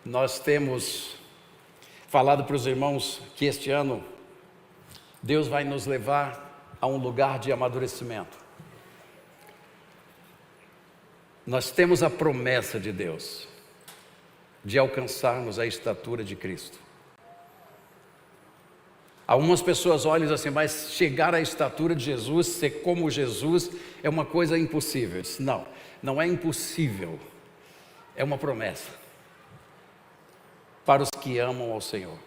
Nós temos falado para os irmãos que este ano Deus vai nos levar a um lugar de amadurecimento. Nós temos a promessa de Deus de alcançarmos a estatura de Cristo. Algumas pessoas olham e dizem assim, mas chegar à estatura de Jesus, ser como Jesus, é uma coisa impossível. Eu disse, não, não é impossível, é uma promessa para os que amam ao Senhor.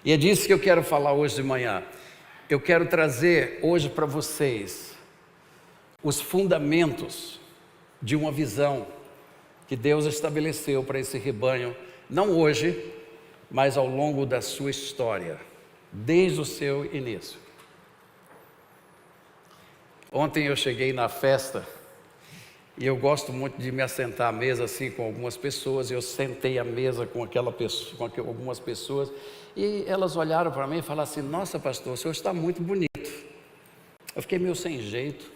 E é disso que eu quero falar hoje de manhã. Eu quero trazer hoje para vocês os fundamentos de uma visão que Deus estabeleceu para esse rebanho, não hoje, mas ao longo da sua história, desde o seu início. Ontem eu cheguei na festa e eu gosto muito de me assentar à mesa assim com algumas pessoas. Eu sentei à mesa com algumas pessoas e elas olharam para mim e falaram assim, nossa pastor, o senhor está muito bonito. Eu fiquei meio sem jeito.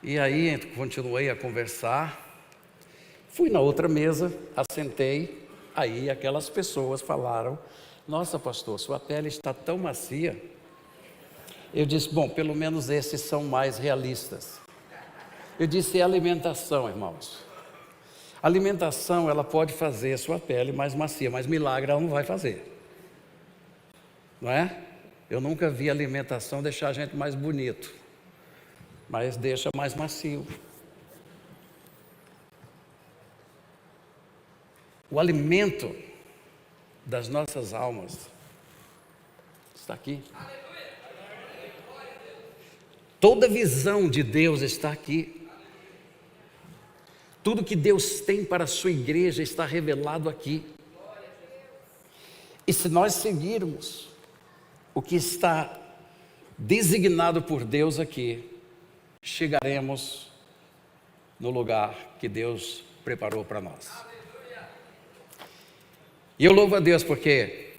E aí continuei a conversar, fui na outra mesa, assentei, aí aquelas pessoas falaram, nossa pastor, sua pele está tão macia. Eu disse, bom, pelo menos esses são mais realistas. Eu disse, é alimentação, irmãos. A alimentação, ela pode fazer a sua pele mais macia, mas milagre ela não vai fazer. Não é? Eu nunca vi a alimentação deixar a gente mais bonito, mas deixa mais macio. O alimento das nossas almas está aqui. Toda visão de Deus está aqui. Tudo que Deus tem para a sua igreja está revelado aqui. E se nós seguirmos o que está designado por Deus aqui, chegaremos no lugar que Deus preparou para nós. E eu louvo a Deus porque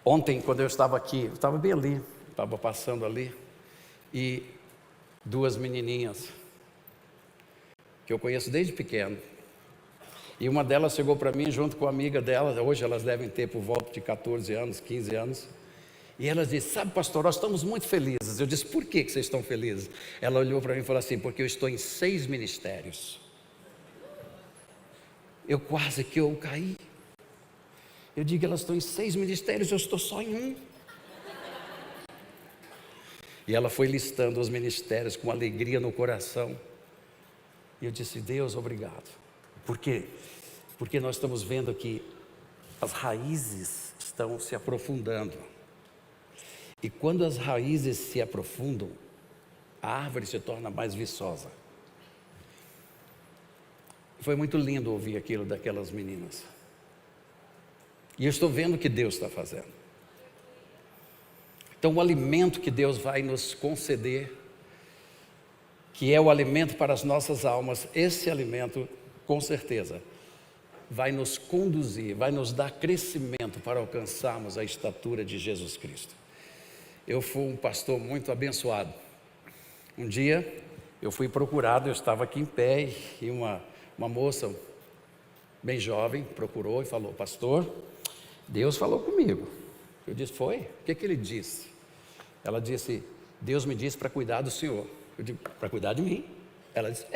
ontem, quando eu estava aqui, eu estava bem ali, estava passando ali, e duas menininhas que eu conheço desde pequeno, e uma delas chegou para mim junto com a amiga dela, hoje elas devem ter por volta de 14 anos, 15 anos, e elas disse, sabe pastor, nós estamos muito felizes. Eu disse, por que vocês estão felizes? Ela olhou para mim e falou assim, porque eu estou em 6 ministérios. Eu quase que eu caí. Eu digo, elas estão em 6 ministérios, eu estou só em um. E ela foi listando os ministérios com alegria no coração. E eu disse, Deus, obrigado. Por quê? Porque nós estamos vendo que as raízes estão se aprofundando. E quando as raízes se aprofundam, a árvore se torna mais viçosa. Foi muito lindo ouvir aquilo daquelas meninas. E eu estou vendo o que Deus está fazendo. Então o alimento que Deus vai nos conceder, que é o alimento para as nossas almas, esse alimento, com certeza, vai nos conduzir, vai nos dar crescimento para alcançarmos a estatura de Jesus Cristo. Eu fui um pastor muito abençoado. Um dia eu fui procurado, eu estava aqui em pé e uma moça bem jovem procurou e falou, pastor, Deus falou comigo. Eu disse, foi? O que ele disse? Ela disse, Deus me disse para cuidar do senhor. Eu digo, para cuidar de mim? Ela disse,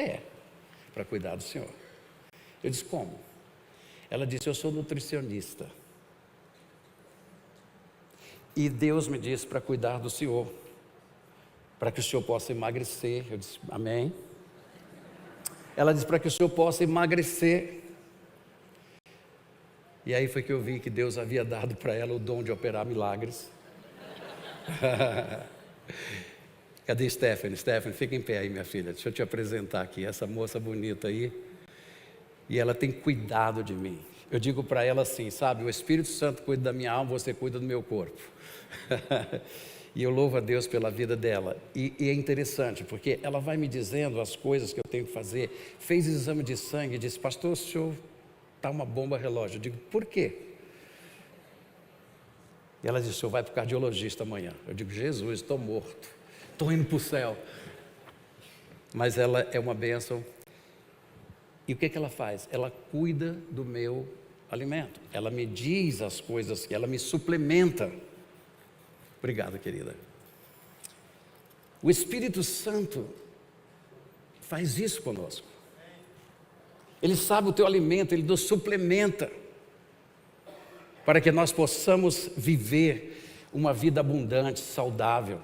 para cuidar do senhor. Eu disse, como? Ela disse, eu sou nutricionista. E Deus me disse para cuidar do senhor, para que o senhor possa emagrecer. Eu disse, amém. Ela disse, para que o senhor possa emagrecer. E aí foi que eu vi que Deus havia dado para ela o dom de operar milagres. Cadê Stephanie? Stephanie, fica em pé aí, minha filha. Deixa eu te apresentar aqui, essa moça bonita aí. E ela tem cuidado de mim. Eu digo para ela assim, sabe, o Espírito Santo cuida da minha alma, você cuida do meu corpo. E eu louvo a Deus pela vida dela. E é interessante, porque ela vai me dizendo as coisas que eu tenho que fazer. Fez exame de sangue e disse, pastor, o senhor está uma bomba relógio. Eu digo, por quê? E ela disse, o senhor vai para o cardiologista amanhã. Eu digo, Jesus, estou morto, estou indo para o céu. Mas ela é uma bênção. E o que ela faz? Ela cuida do meu alimento. Ela me diz as coisas que ela me suplementa. Obrigado, querida. O Espírito Santo faz isso conosco. Ele sabe o teu alimento, ele nos suplementa para que nós possamos viver uma vida abundante, saudável.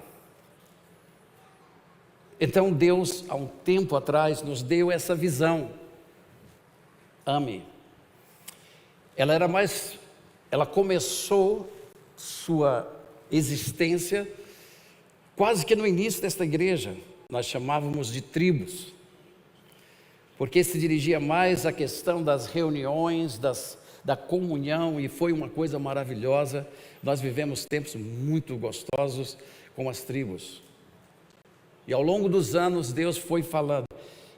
Então Deus, há um tempo atrás, nos deu essa visão. Ame. Ela começou sua existência quase que no início desta igreja. Nós chamávamos de tribos, porque se dirigia mais à questão das reuniões, da comunhão, e foi uma coisa maravilhosa. Nós vivemos tempos muito gostosos com as tribos. E ao longo dos anos, Deus foi falando,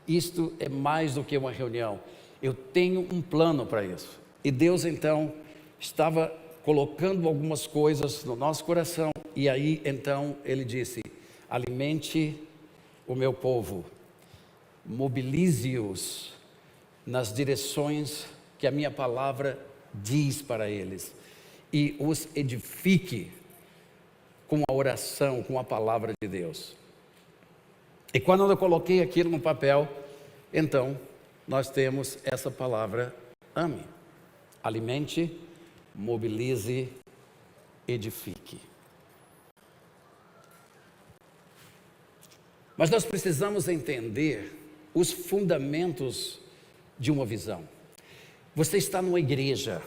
isto é mais do que uma reunião, eu tenho um plano para isso. E Deus então estava colocando algumas coisas no nosso coração, e aí então Ele disse, alimente o meu povo, mobilize-os nas direções que a minha palavra diz para eles, e os edifique com a oração, com a palavra de Deus. E quando eu coloquei aquilo no papel, então nós temos essa palavra, ame, alimente, mobilize, edifique. Mas nós precisamos entender os fundamentos de uma visão. Você está numa igreja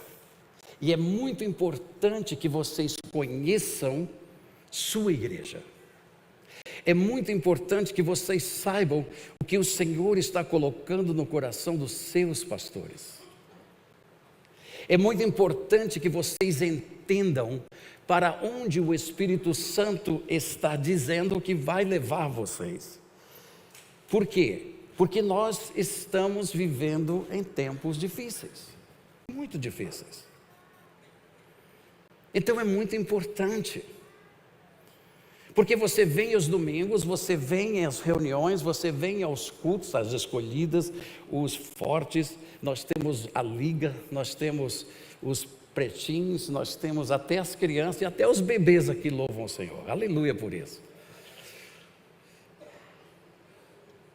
e é muito importante que vocês conheçam sua igreja. É muito importante que vocês saibam o que o Senhor está colocando no coração dos seus pastores. É muito importante que vocês entendam para onde o Espírito Santo está dizendo que vai levar vocês. Por quê? Porque nós estamos vivendo em tempos difíceis, muito difíceis. Então é muito importante. Porque você vem aos domingos, você vem às reuniões, você vem aos cultos, às escolhidas, os fortes, nós temos a liga, nós temos os pretinhos, nós temos até as crianças e até os bebês aqui louvam o Senhor, aleluia por isso.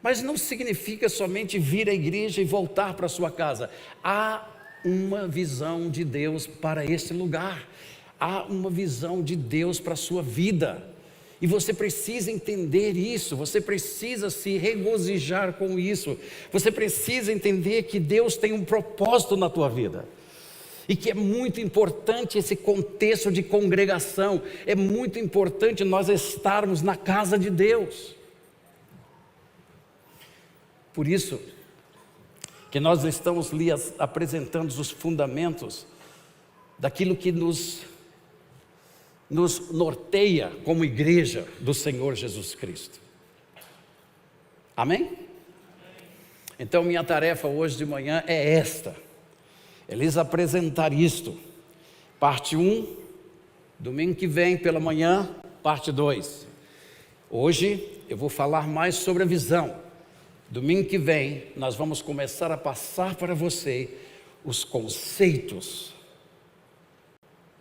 Mas não significa somente vir à igreja e voltar para a sua casa, há uma visão de Deus para esse lugar, há uma visão de Deus para a sua vida. E você precisa entender isso, você precisa se regozijar com isso, você precisa entender que Deus tem um propósito na tua vida. E que é muito importante esse contexto de congregação, é muito importante nós estarmos na casa de Deus. Por isso que nós estamos ali apresentando os fundamentos daquilo que nos norteia como igreja do Senhor Jesus Cristo. Amém? Então minha tarefa hoje de manhã é esta, é lhes apresentar isto, parte 1, domingo que vem pela manhã, parte 2. Hoje eu vou falar mais sobre a visão, domingo que vem nós vamos começar a passar para você os conceitos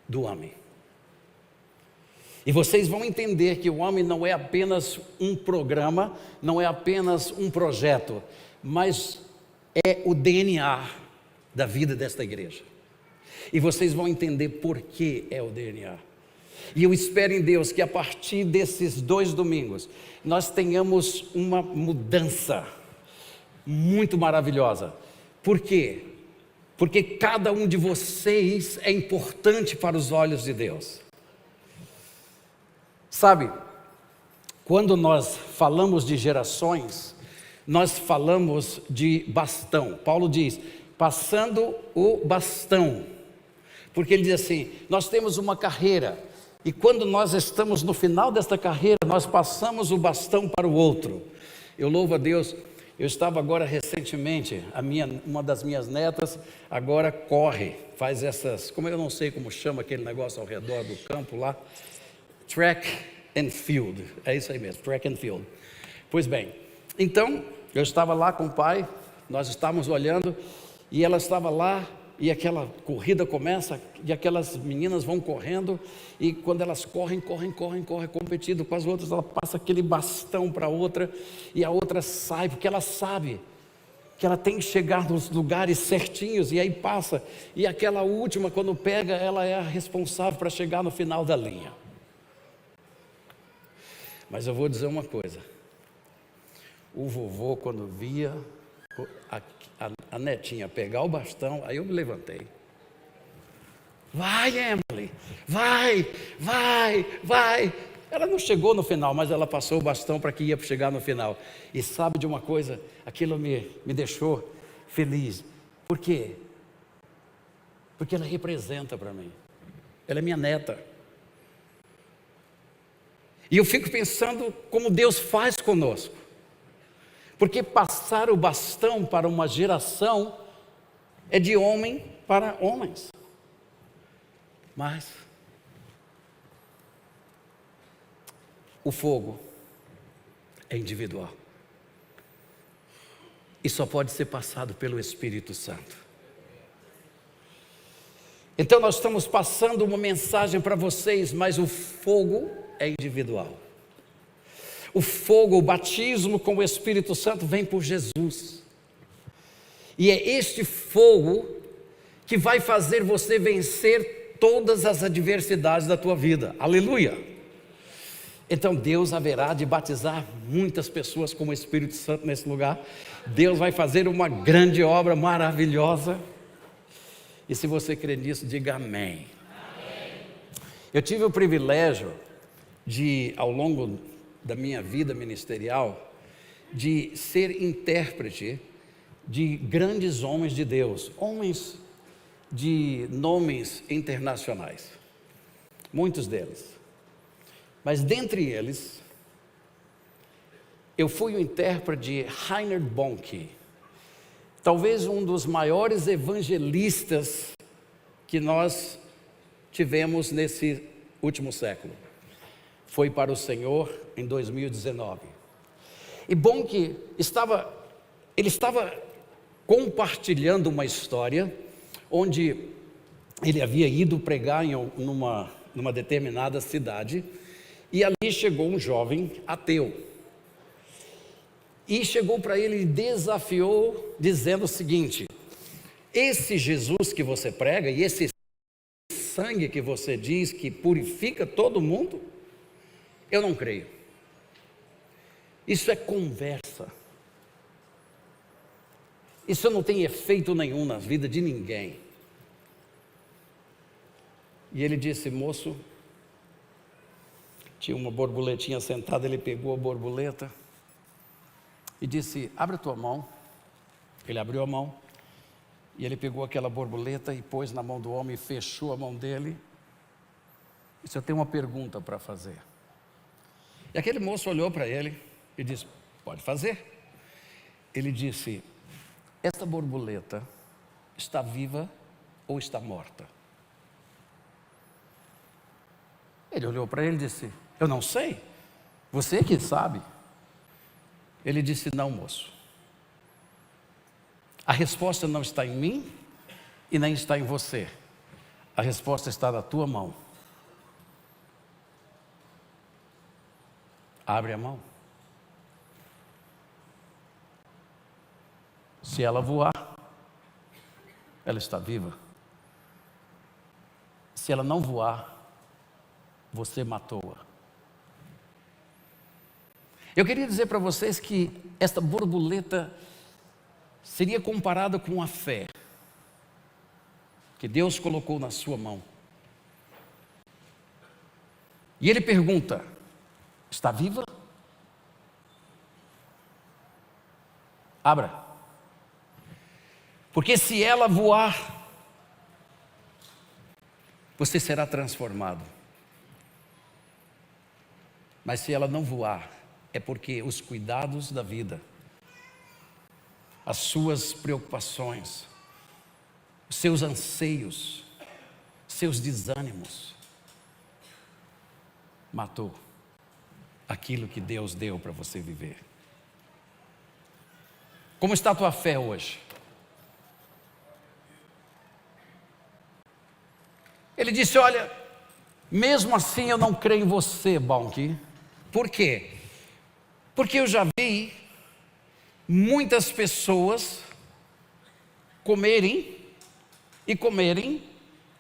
do homem. E vocês vão entender que o homem não é apenas um programa, não é apenas um projeto, mas é o DNA da vida desta igreja. E vocês vão entender por que é o DNA. E eu espero em Deus que a partir desses 2 domingos, nós tenhamos uma mudança muito maravilhosa. Por quê? Porque cada um de vocês é importante para os olhos de Deus. Sabe, quando nós falamos de gerações, nós falamos de bastão. Paulo diz, passando o bastão. Porque ele diz assim, nós temos uma carreira, e quando nós estamos no final desta carreira, nós passamos o bastão para o outro. Eu louvo a Deus, eu estava agora recentemente, uma das minhas netas agora corre, faz essas, como eu não sei como chama aquele negócio ao redor do campo lá, track and field, é isso aí mesmo, track and field. Pois bem, então eu estava lá com o pai, Nós estávamos olhando e ela estava lá, e aquela corrida começa, e aquelas meninas vão correndo, e quando elas correm, competindo com as outras, ela passa aquele bastão para a outra, e a outra sai, porque ela sabe que ela tem que chegar nos lugares certinhos, e aí passa, e aquela última, quando pega, ela é a responsável para chegar no final da linha. Mas eu vou dizer uma coisa, o vovô, quando via a netinha pegar o bastão, aí eu me levantei. Vai, Emily, vai. Ela não chegou no final, mas ela passou o bastão para que ia chegar no final. E sabe de uma coisa? Aquilo me deixou feliz. Por quê? Porque ela representa para mim. Ela é minha neta. E eu fico pensando como Deus faz conosco. Porque passar o bastão para uma geração é de homem para homens. Mas o fogo é individual. E só pode ser passado pelo Espírito Santo. Então nós estamos passando uma mensagem para vocês, mas o fogo é individual. O fogo, o batismo com o Espírito Santo vem por Jesus. E é este fogo que vai fazer você vencer todas as adversidades da tua vida. Aleluia! Então Deus haverá de batizar muitas pessoas com o Espírito Santo nesse lugar. Deus vai fazer uma grande obra maravilhosa. E se você crê nisso, diga amém. Amém. Eu tive o privilégio de, ao longo da minha vida ministerial, de ser intérprete de grandes homens de Deus, homens de nomes internacionais, muitos deles. Mas dentre eles, eu fui o intérprete de Reinhard Bonnke, talvez um dos maiores evangelistas que nós tivemos nesse último século. Foi para o Senhor em 2019. E Bonnke estava compartilhando uma história onde ele havia ido pregar numa determinada cidade, e ali chegou um jovem ateu. E chegou para ele e desafiou, dizendo o seguinte: esse Jesus que você prega e esse sangue que você diz que purifica todo mundo, eu não creio. Isso é conversa. Isso não tem efeito nenhum na vida de ninguém. E ele disse: moço, tinha uma borboletinha sentada, ele pegou a borboleta e disse: abre a tua mão. Ele abriu a mão e ele pegou aquela borboleta e pôs na mão do homem e fechou a mão dele. E disse: eu tenho uma pergunta para fazer. E aquele moço olhou para ele e disse: pode fazer. Ele disse: esta borboleta está viva ou está morta? Ele olhou para ele e disse: eu não sei, você que sabe. Ele disse: não, moço, a resposta não está em mim e nem está em você, a resposta está na tua mão. Abre a mão. Se ela voar, ela está viva. Se ela não voar, você matou-a. Eu queria dizer para vocês que esta borboleta seria comparada com a fé que Deus colocou na sua mão. E ele pergunta: está viva? Abra. Porque se ela voar, você será transformado. Mas se ela não voar, é porque os cuidados da vida, as suas preocupações, os seus anseios, seus desânimos, matou aquilo que Deus deu para você viver. Como está a tua fé hoje? Ele disse: olha, mesmo assim eu não creio em você, Bonnke. Por quê? Porque eu já vi muitas pessoas comerem e comerem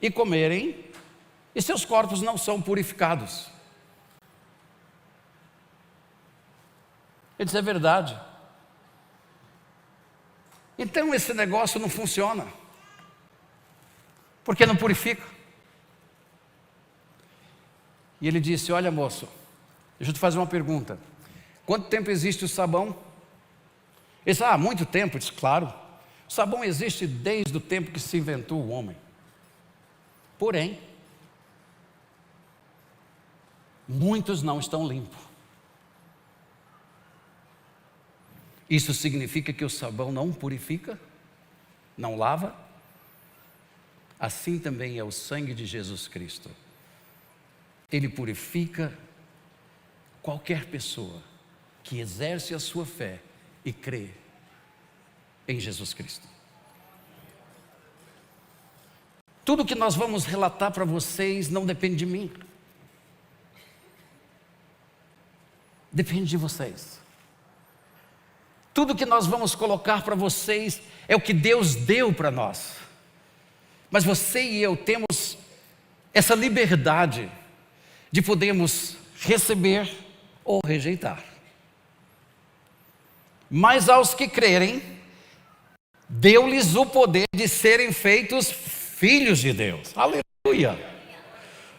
e comerem, e seus corpos não são purificados. Ele disse: é verdade. Então esse negócio não funciona, porque não purifica. E ele disse: olha, moço, deixa eu te fazer uma pergunta. Quanto tempo existe o sabão? Ele disse: há muito tempo. Eu disse: claro, o sabão existe desde o tempo que se inventou o homem. Porém, muitos não estão limpos. Isso significa que o sabão não purifica, não lava? Assim também é o sangue de Jesus Cristo. Ele purifica qualquer pessoa que exerce a sua fé e crê em Jesus Cristo. Tudo que nós vamos relatar para vocês não depende de mim. Depende de vocês. Tudo que nós vamos colocar para vocês é o que Deus deu para nós. Mas você e eu temos essa liberdade de podermos receber ou rejeitar. Mas aos que crerem, deu-lhes o poder de serem feitos filhos de Deus. Aleluia!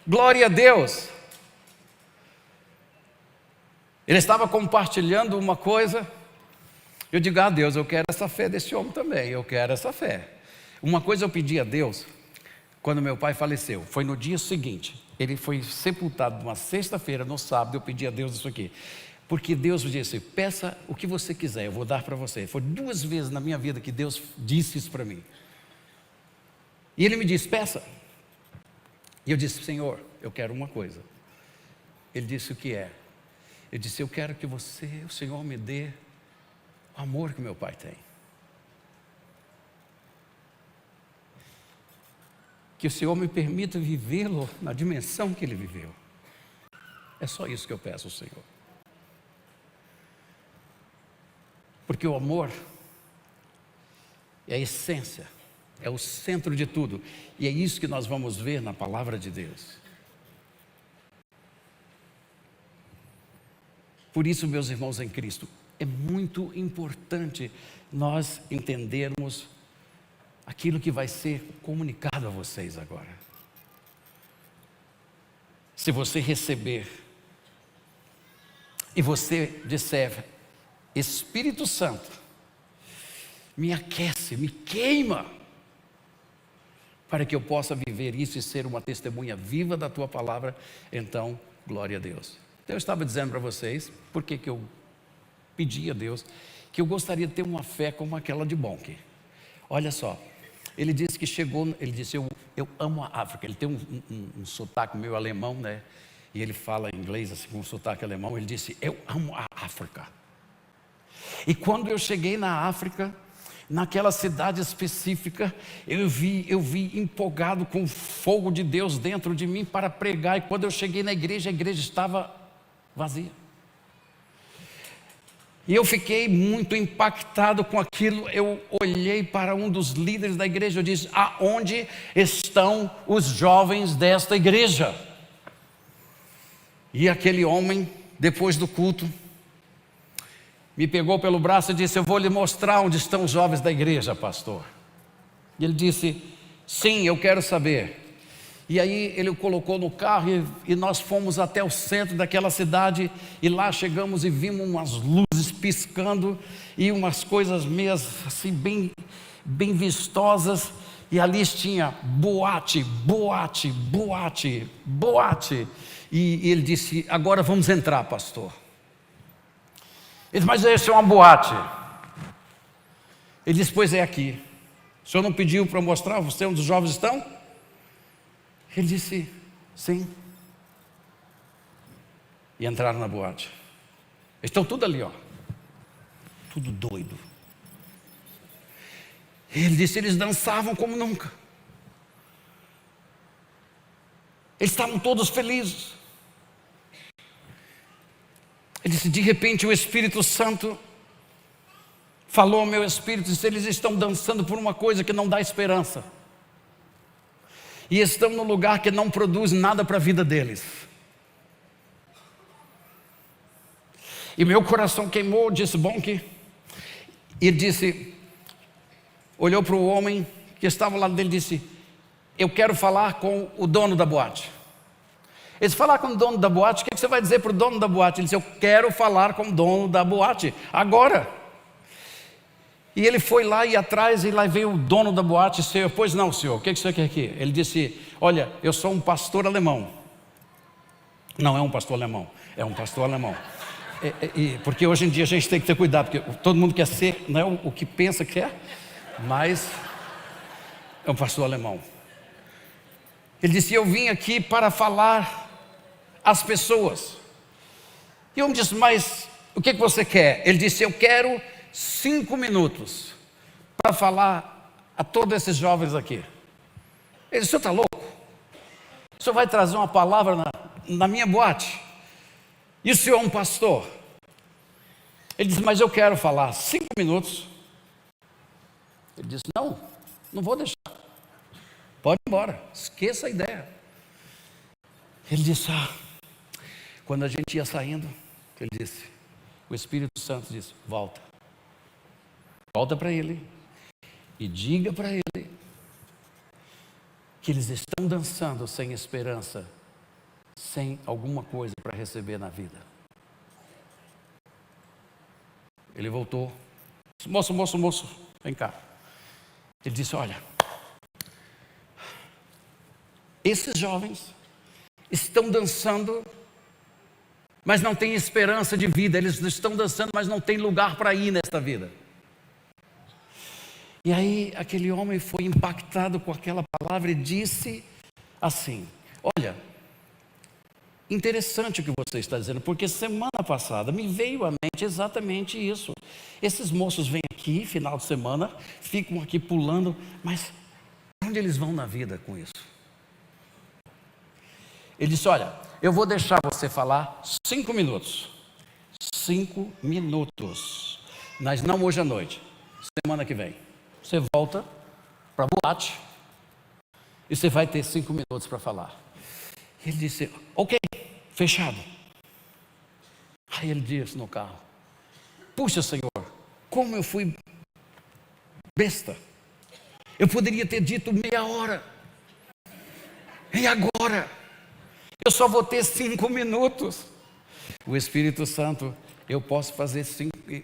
Glória a Deus! Ele estava compartilhando uma coisa. Eu digo: ah, Deus, eu quero essa fé desse homem também, eu quero essa fé. Uma coisa eu pedi a Deus, quando meu pai faleceu, foi no dia seguinte. Ele foi sepultado numa sexta-feira, no sábado, eu pedi a Deus isso aqui. Porque Deus me disse: peça o que você quiser, eu vou dar para você. Foi 2 vezes na minha vida que Deus disse isso para mim. E Ele me disse: peça. E eu disse: Senhor, eu quero uma coisa. Ele disse: o que é? Eu disse: eu quero que o Senhor me dê o amor que meu pai tem. Que o Senhor me permita vivê-lo na dimensão que ele viveu. É só isso que eu peço ao Senhor. Porque o amor é a essência, é o centro de tudo. E é isso que nós vamos ver na palavra de Deus. Por isso, meus irmãos em Cristo, é muito importante nós entendermos aquilo que vai ser comunicado a vocês agora. Se você receber e você disser: Espírito Santo, me aquece, me queima, para que eu possa viver isso e ser uma testemunha viva da tua palavra, então, glória a Deus. Então eu estava dizendo para vocês, porque que eu pedi a Deus, que eu gostaria de ter uma fé como aquela de Bonnke. Olha só, ele disse que chegou, ele disse: eu amo a África. Ele tem um sotaque meio alemão, né? E ele fala inglês assim, com um sotaque alemão. Ele disse: eu amo a África. E quando eu cheguei na África, naquela cidade específica, eu vi empolgado com o fogo de Deus dentro de mim para pregar. E quando eu cheguei na igreja, a igreja estava vazia. E eu fiquei muito impactado com aquilo. Eu olhei para um dos líderes da igreja e disse: aonde estão os jovens desta igreja? E aquele homem, depois do culto, me pegou pelo braço e disse: eu vou lhe mostrar onde estão os jovens da igreja, pastor. E ele disse: sim, eu quero saber. E aí ele o colocou no carro e nós fomos até o centro daquela cidade. E lá chegamos e vimos umas luzes piscando e umas coisas meias assim bem vistosas. E ali tinha boate. E ele disse: agora vamos entrar, pastor. Ele disse: mas esse é uma boate. Ele disse: pois é aqui. O senhor não pediu para mostrar você onde os jovens estão? Ele disse: sim. E entraram na boate. Eles estão tudo ali, ó. Tudo doido. Ele disse, eles dançavam como nunca. Eles estavam todos felizes. Ele disse, de repente o Espírito Santo falou ao meu espírito, disse, eles estão dançando por uma coisa que não dá esperança. E estão num lugar que não produz nada para a vida deles. E meu coração queimou, disse, bom que... Ele disse, olhou para o homem que estava ao lado dele e disse, eu quero falar com o dono da boate. Ele disse, falar com o dono da boate, o que você vai dizer para o dono da boate? Ele disse, eu quero falar com o dono da boate, agora. E ele foi lá e atrás, e lá veio o dono da boate, senhor, pois não, senhor, o que você quer aqui? Ele disse, olha, eu sou um pastor alemão. Não é um pastor alemão, é um pastor alemão. Porque hoje em dia a gente tem que ter cuidado, porque todo mundo quer ser, não é o que pensa que é, mas é um pastor alemão. Ele disse, eu vim aqui para falar às pessoas. E eu disse, mas o que você quer? Ele disse, eu quero 5 minutos para falar a todos esses jovens aqui. Ele disse, o senhor está louco? O senhor vai trazer uma palavra na minha boate? E o senhor é um pastor? Ele disse, mas eu quero falar 5 minutos. Ele disse, não vou deixar. Pode ir embora, esqueça a ideia. Ele disse, quando a gente ia saindo, ele disse, o Espírito Santo disse, volta para ele e diga para ele que eles estão dançando sem esperança, sem alguma coisa para receber na vida. Ele voltou, disse, moço, vem cá. Ele disse, olha, esses jovens estão dançando, mas não têm esperança de vida. Eles estão dançando, mas não têm lugar para ir nesta vida. E aí aquele homem foi impactado com aquela palavra e disse assim, olha, interessante o que você está dizendo, porque semana passada me veio à mente exatamente isso. Esses moços vêm aqui, final de semana, ficam aqui pulando, mas onde eles vão na vida com isso? Ele disse, olha, eu vou deixar você falar 5 minutos. 5 minutos. Mas não hoje à noite, semana que vem. Você volta para a boate e você vai ter 5 minutos para falar. Ele disse, ok, fechado. Aí ele disse no carro, puxa Senhor, como eu fui besta. Eu poderia ter dito meia hora. E agora? Eu só vou ter 5 minutos. O Espírito Santo, eu posso fazer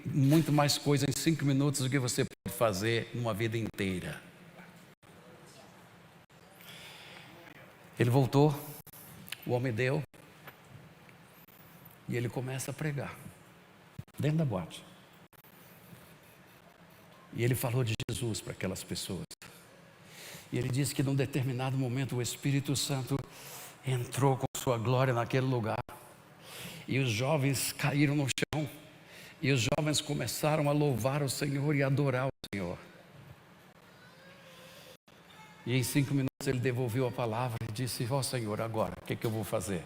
muito mais coisa em 5 minutos do que você pode fazer numa vida inteira. Ele voltou, o homem deu, e ele começa a pregar, dentro da boate. E ele falou de Jesus para aquelas pessoas. E ele disse que num determinado momento o Espírito Santo entrou com sua glória naquele lugar. E os jovens caíram no chão. E os jovens começaram a louvar o Senhor e adorar o Senhor. E em 5 minutos ele devolveu a palavra e disse, Senhor, agora, o que eu vou fazer?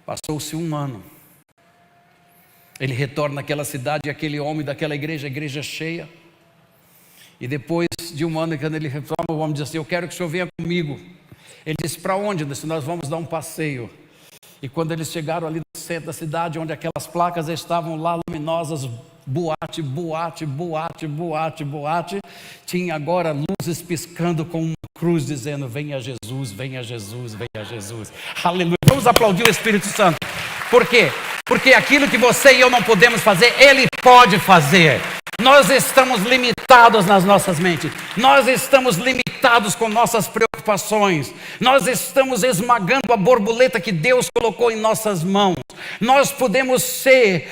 Passou-se 1 ano. Ele retorna naquela cidade, e aquele homem daquela igreja, a igreja cheia. E depois de 1 ano, quando ele retorna, o homem diz assim, eu quero que o senhor venha comigo. Ele disse, para onde? Ele disse, nós vamos dar um passeio. E quando eles chegaram ali no centro da cidade, onde aquelas placas estavam lá luminosas, boate, boate, boate, boate, boate, tinha agora luzes piscando com uma cruz dizendo, venha Jesus, venha Jesus, venha Jesus. Aleluia. Vamos aplaudir o Espírito Santo. Por quê? Porque aquilo que você e eu não podemos fazer, Ele pode fazer. Nós estamos limitados nas nossas mentes. Nós estamos limitados com nossas preocupações. Nós estamos esmagando a borboleta que Deus colocou em nossas mãos. Nós podemos ser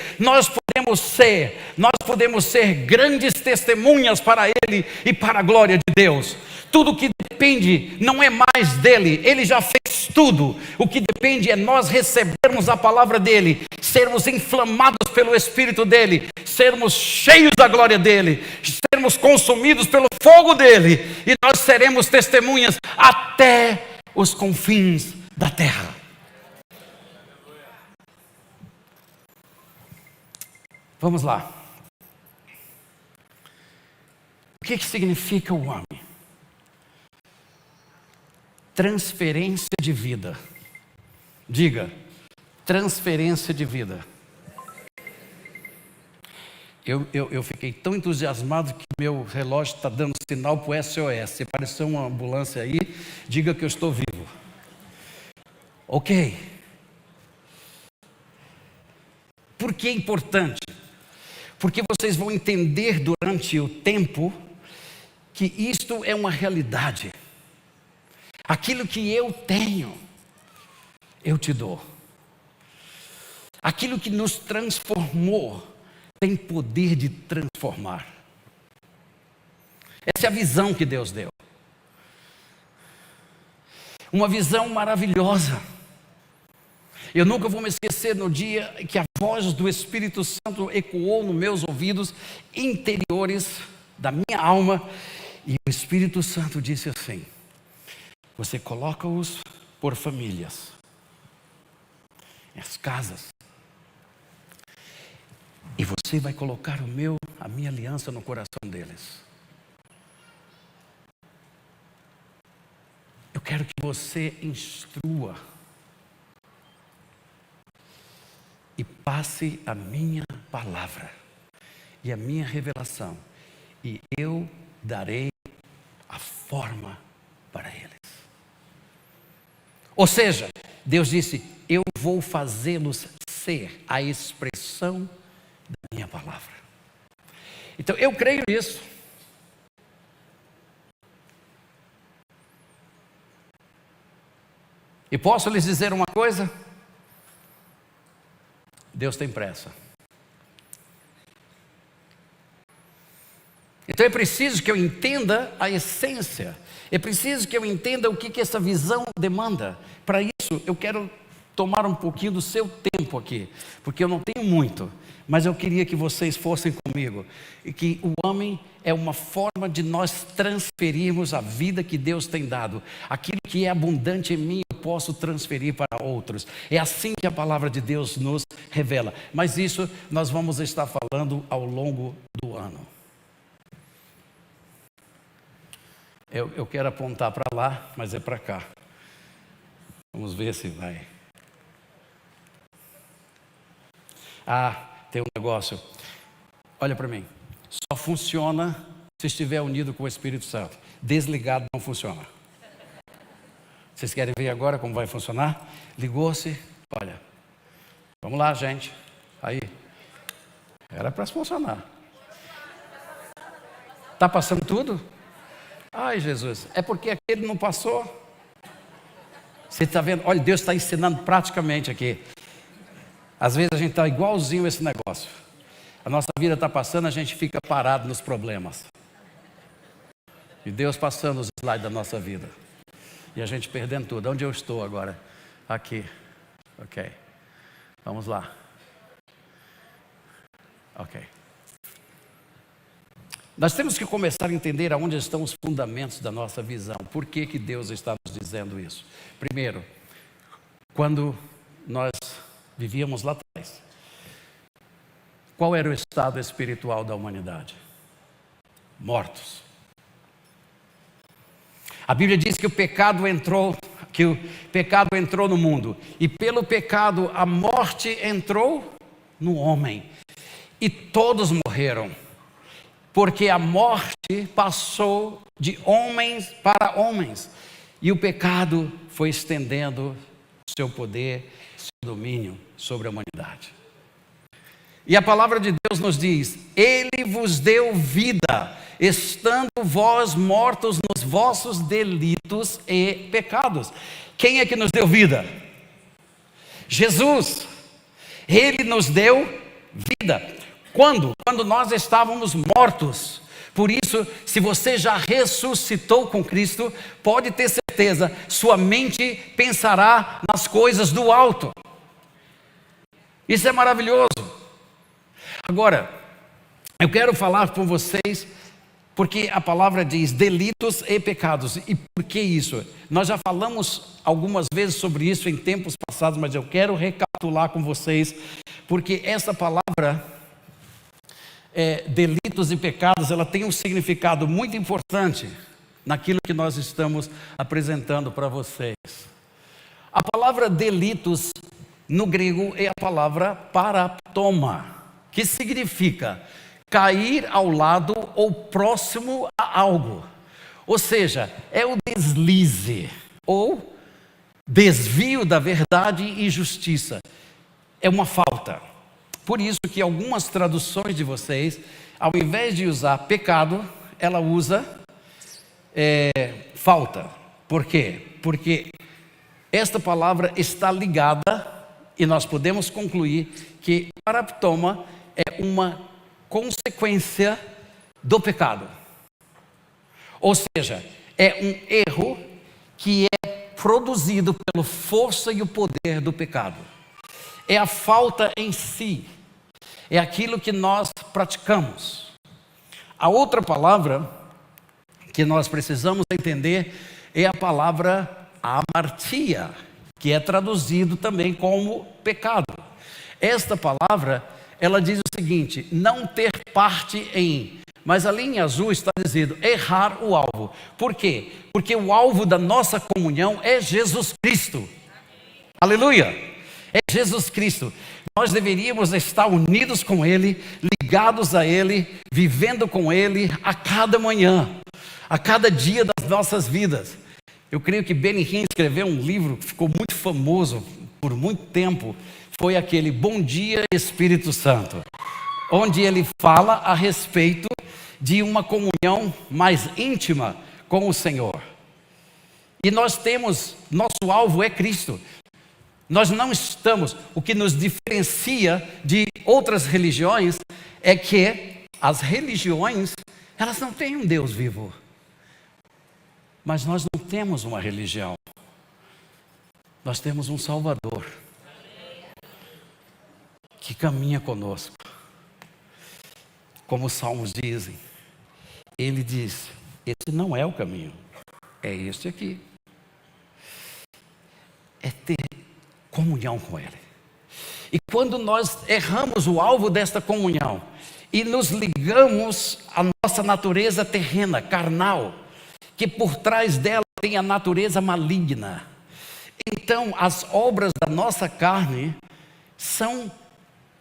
grandes testemunhas para Ele e para a glória de Deus. Tudo que depende não é mais dele, Ele já fez tudo. O que depende é nós recebermos a palavra dele, sermos inflamados pelo Espírito dele, sermos cheios da glória dele, sermos consumidos pelo fogo dele, e nós seremos testemunhas até os confins da terra. Vamos lá. O que significa o homem? Transferência de vida. Diga, transferência de vida. Eu fiquei tão entusiasmado que meu relógio está dando sinal para o SOS. Se aparecer uma ambulância aí, diga que eu estou vivo. Ok. Por que é importante? Porque vocês vão entender durante o tempo que isto é uma realidade. Aquilo que eu tenho, eu te dou. Aquilo que nos transformou tem poder de transformar. Essa é a visão que Deus deu. Uma visão maravilhosa. Eu nunca vou me esquecer no dia que a voz do Espírito Santo ecoou nos meus ouvidos interiores da minha alma, e o Espírito Santo disse assim: você coloca-os por famílias, as casas, e você vai colocar a minha aliança no coração deles. Eu quero que você instrua e passe a minha palavra e a minha revelação, e eu darei a forma para eles. Ou seja, Deus disse: eu vou fazê-los ser a expressão da minha palavra. Então eu creio nisso. E posso lhes dizer uma coisa? Deus tem pressa. Então é preciso que eu entenda a essência. É preciso que eu entenda o que essa visão demanda. Para isso, eu quero tomar um pouquinho do seu tempo aqui, porque eu não tenho muito, mas eu queria que vocês fossem comigo. E que o homem é uma forma de nós transferirmos a vida que Deus tem dado. Aquilo que é abundante em mim, eu posso transferir para outros. É assim que a palavra de Deus nos revela. Mas isso nós vamos estar falando ao longo do ano. Eu quero apontar para lá, mas é para cá. Vamos ver se vai. Tem um negócio. Olha para mim. Só funciona se estiver unido com o Espírito Santo. Desligado não funciona. Vocês querem ver agora como vai funcionar? Ligou-se. Olha. Vamos lá, gente. Aí. Era para funcionar. Está passando tudo? Ai, Jesus. É porque aquele não passou. Você está vendo? Olha, Deus está ensinando praticamente aqui. Às vezes a gente está igualzinho a esse negócio. A nossa vida está passando, a gente fica parado nos problemas. E Deus passando os slides da nossa vida. E a gente perdendo tudo. Onde eu estou agora? Aqui. Ok. Vamos lá. Ok. Nós temos que começar a entender aonde estão os fundamentos da nossa visão. Por que Deus está nos dizendo isso? Primeiro, quando nós vivíamos lá atrás, qual era o estado espiritual da humanidade? Mortos. A Bíblia diz que o pecado entrou no mundo, e pelo pecado a morte entrou no homem, e todos morreram, porque a morte passou de homens para homens, e o pecado foi estendendo seu poder, seu domínio sobre a humanidade. E a palavra de Deus nos diz: Ele vos deu vida, estando vós mortos nos vossos delitos e pecados. Quem é que nos deu vida? Jesus. Ele nos deu vida. Quando? Quando nós estávamos mortos. Por isso, se você já ressuscitou com Cristo, pode ter certeza, sua mente pensará nas coisas do alto. Isso é maravilhoso. Agora, Eu quero falar com vocês, porque a palavra diz delitos e pecados. E por que isso? Nós já falamos algumas vezes sobre isso em tempos passados, mas eu quero recapitular com vocês, porque essa palavra, delitos e pecados, ela tem um significado muito importante naquilo que nós estamos apresentando para vocês. A palavra delitos no grego é a palavra paraptoma, que significa cair ao lado ou próximo a algo. Ou seja, é o deslize ou desvio da verdade e justiça. É uma falta. Por isso que algumas traduções de vocês, ao invés de usar pecado, ela usa falta. Por quê? Porque esta palavra está ligada, e nós podemos concluir que paraptoma é uma consequência do pecado. Ou seja, é um erro que é produzido pela força e o poder do pecado. É a falta em si. É aquilo que nós praticamos. A outra palavra que nós precisamos entender é a palavra amartia, que é traduzido também como pecado. Esta palavra, ela diz o seguinte: não ter parte em, mas ali em azul está dizendo errar o alvo. Por quê? Porque o alvo da nossa comunhão é Jesus Cristo. Aleluia! É Jesus Cristo. Nós deveríamos estar unidos com Ele, ligados a Ele, vivendo com Ele a cada manhã, a cada dia das nossas vidas. Eu creio que Benny Hinn escreveu um livro que ficou muito famoso por muito tempo, foi aquele Bom Dia Espírito Santo, onde ele fala a respeito de uma comunhão mais íntima com o Senhor. E nós temos, nosso alvo é Cristo. Nós não estamos, o que nos diferencia de outras religiões é que as religiões, elas não têm um Deus vivo. Mas nós não temos uma religião. Nós temos um Salvador que caminha conosco. Como os salmos dizem, ele diz: esse não é o caminho, é este aqui. É ter comunhão com Ele. E quando nós erramos o alvo desta comunhão e nos ligamos à nossa natureza terrena, carnal, que por trás dela tem a natureza maligna, então as obras da nossa carne são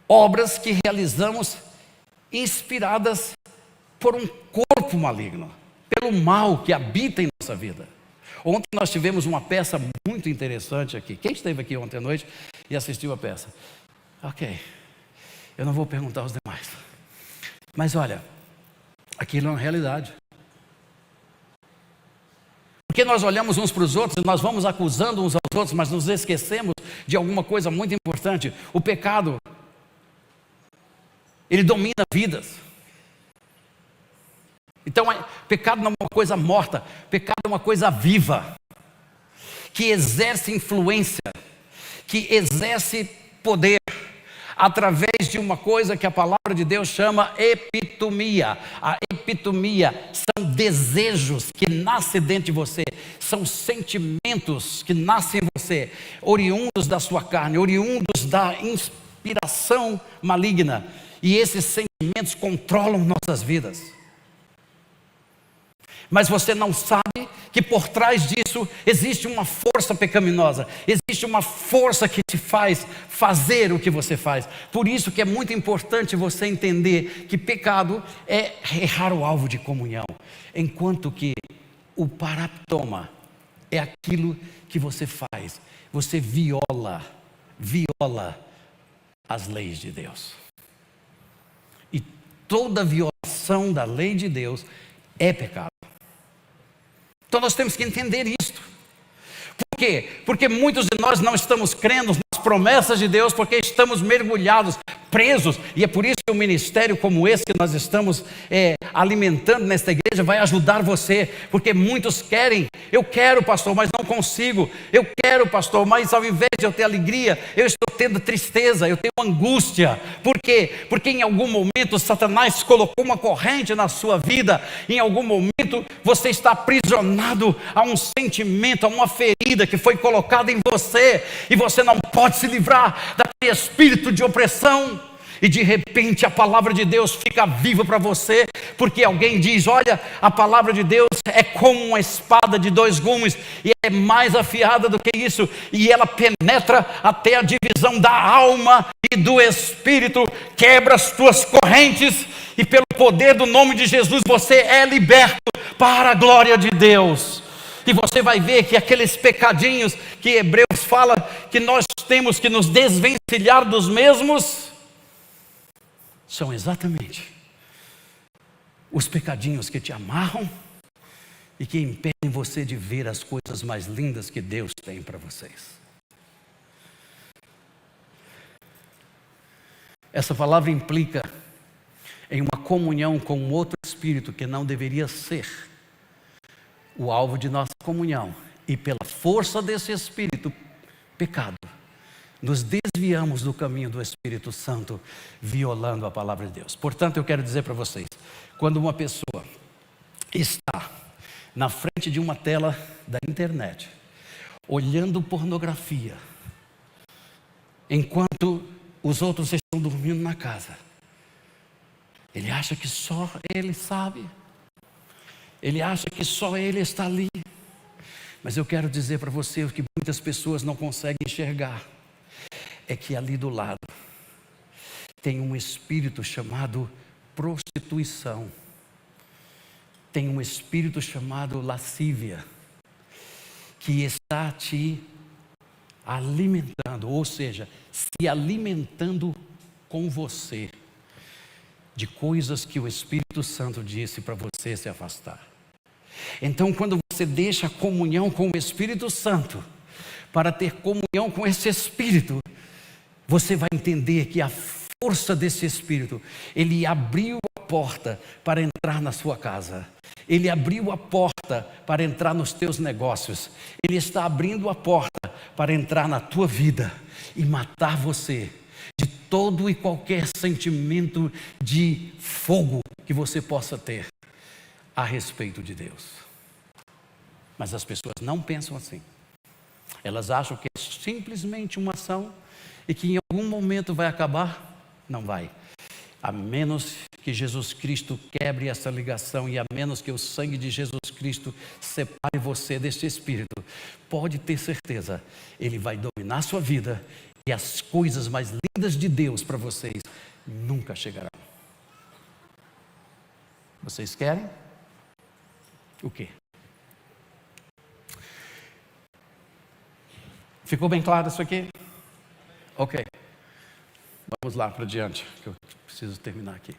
obras que realizamos inspiradas por um corpo maligno, pelo mal que habita em nossa vida. Ontem nós tivemos uma peça muito interessante aqui. Quem esteve aqui ontem à noite e assistiu a peça? Ok, eu não vou perguntar aos demais. Mas olha, aquilo é uma realidade. Porque nós olhamos uns para os outros e nós vamos acusando uns aos outros, mas nos esquecemos de alguma coisa muito importante. O pecado, ele domina vidas. Então, pecado não é uma coisa morta, pecado é uma coisa viva, que exerce influência, que exerce poder, através de uma coisa que a palavra de Deus chama epitomia. A epitomia são desejos que nascem dentro de você, são sentimentos que nascem em você, oriundos da sua carne, oriundos da inspiração maligna, e esses sentimentos controlam nossas vidas. Mas você não sabe que por trás disso existe uma força pecaminosa, existe uma força que te faz fazer o que você faz. Por isso que é muito importante você entender que pecado é errar o alvo de comunhão, enquanto que o paraptoma é aquilo que você faz, você viola as leis de Deus. E toda violação da lei de Deus é pecado. Então nós temos que entender isto. Por quê? Porque muitos de nós não estamos crendo nas promessas de Deus, porque estamos mergulhados, presos, e é por isso que um ministério como esse que nós estamos alimentando nesta igreja vai ajudar você, porque muitos querem, eu quero, pastor, mas não consigo, eu quero, pastor, mas ao invés de eu ter alegria, eu estou tendo tristeza, eu tenho angústia. Por quê? Porque em algum momento Satanás colocou uma corrente na sua vida, em algum momento você está aprisionado a um sentimento, a uma ferida que foi colocada em você, e você não pode se livrar daquele espírito de opressão. E de repente a palavra de Deus fica viva para você, porque alguém diz: olha, a palavra de Deus é como uma espada de 2 gumes, e é mais afiada do que isso, e ela penetra até a divisão da alma e do espírito, quebra as tuas correntes, e pelo poder do nome de Jesus você é liberto para a glória de Deus. E você vai ver que aqueles pecadinhos que Hebreus fala que nós temos que nos desvencilhar dos mesmos, são exatamente os pecadinhos que te amarram e que impedem você de ver as coisas mais lindas que Deus tem para vocês. Essa palavra implica em uma comunhão com outro espírito que não deveria ser o alvo de nossa comunhão, e pela força desse espírito, pecado, nos desviamos do caminho do Espírito Santo, violando a palavra de Deus. Portanto, eu quero dizer para vocês, quando uma pessoa está na frente de uma tela da internet, olhando pornografia, enquanto os outros estão dormindo na casa, ele acha que só ele sabe, ele acha que só ele está ali, mas eu quero dizer para você o que muitas pessoas não conseguem enxergar, é que ali do lado tem um espírito chamado prostituição, tem um espírito chamado lascívia, que está te alimentando, ou seja, se alimentando com você de coisas que o Espírito Santo disse para você se afastar. Então, quando você deixa a comunhão com o Espírito Santo para ter comunhão com esse Espírito, você vai entender que a força desse Espírito, ele abriu a porta para entrar na sua casa, ele abriu a porta para entrar nos teus negócios, ele está abrindo a porta para entrar na tua vida e matar você de todo e qualquer sentimento de fogo que você possa ter a respeito de Deus. Mas as pessoas não pensam assim. Elas acham que é simplesmente uma ação e que em algum momento vai acabar. Não vai. A menos que Jesus Cristo quebre essa ligação e a menos que o sangue de Jesus Cristo separe você deste espírito, pode ter certeza, ele vai dominar a sua vida e as coisas mais lindas de Deus para vocês nunca chegarão. Vocês querem? O quê? Ficou bem claro isso aqui? Ok. Vamos lá para diante, que eu preciso terminar aqui.